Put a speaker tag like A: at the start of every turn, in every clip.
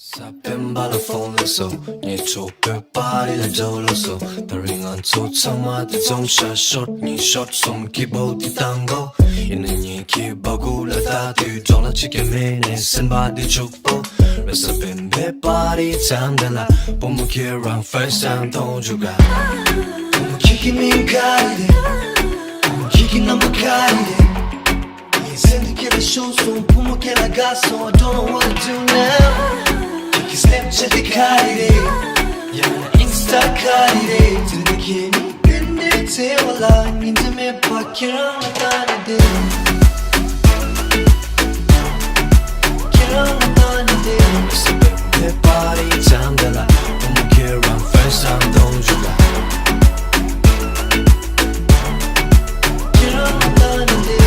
A: Sapping by the phone so你做个巴黎的走了 so 的人安做长马的总下 shot 你 shot 从 keyboard 的当go因为你 keyboard 顾了大队装了几个美女身把的祝福 Sapping the party time 的啦不木 care around first time 动就干不木 kicking me 가리래不木 kicking number 가리래 이 생각에 쇼송不木 can I got so I don't know what to do now Snapchat 카리래 야 인스타 카리래 드리기니 근데 태워라 인터넷 밖이랑 나다니대 걔랑 나다니대 내 party time 달라 너무 care I'm first time don't 주라 걔랑 나다니대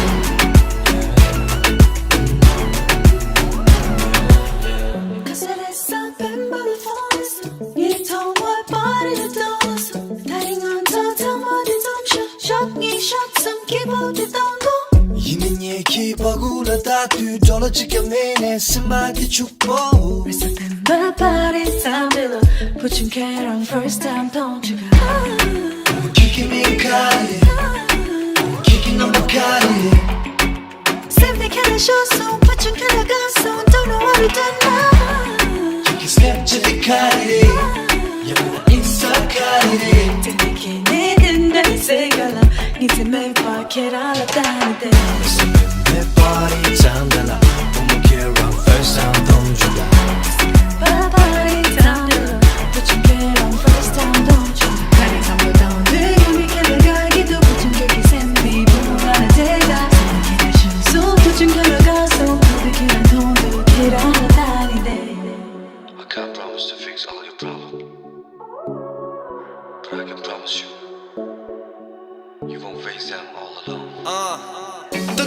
A: Keyboard da tu dollar chicken mene somebody chukbo
B: My body time below put your care on first time don't you
A: I'm kicking me kali I'm kicking on my kali
B: Save the kind of show so put your kind of gun so don't know what to do now
A: You can Snapchat the kali Yeah Insta kali
B: Thinking it in the single need to make my kid all of that
A: 내 party time 달라 너무 care I'm first time don't you
B: My body time below put your care on first time don't you 다리 한번 down 돼 이미 걔를 가기도 붙은 격이 샘비 부모가는 대가 생각해 주소 붙은 격을 가서 부득이한 돈도 길어나 다니네
A: I can't promise to fix all your problems But I can promise you You won't face them all alone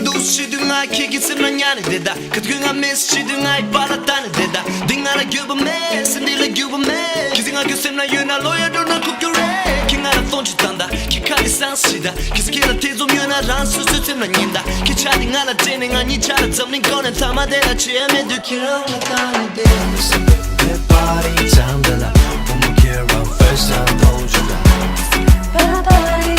A: 도시등 아이 키기스만 야는 데다 그중한 미스치등 아이 빨았다는 데다 딩나라 규범해 신딜라 규범해 기생아 교쌤나 유나 로야도 나 국교래 킹나라 폰치단다 키카리 산시다 기스키라 티조면나 란수수템나 닌다 키차딩 하나 진행 아니 차라 잡는 거는 담아대라 취해매 두키랑 나타내 돼 내 party time 달라 너무 care I'm first time don't you
B: My body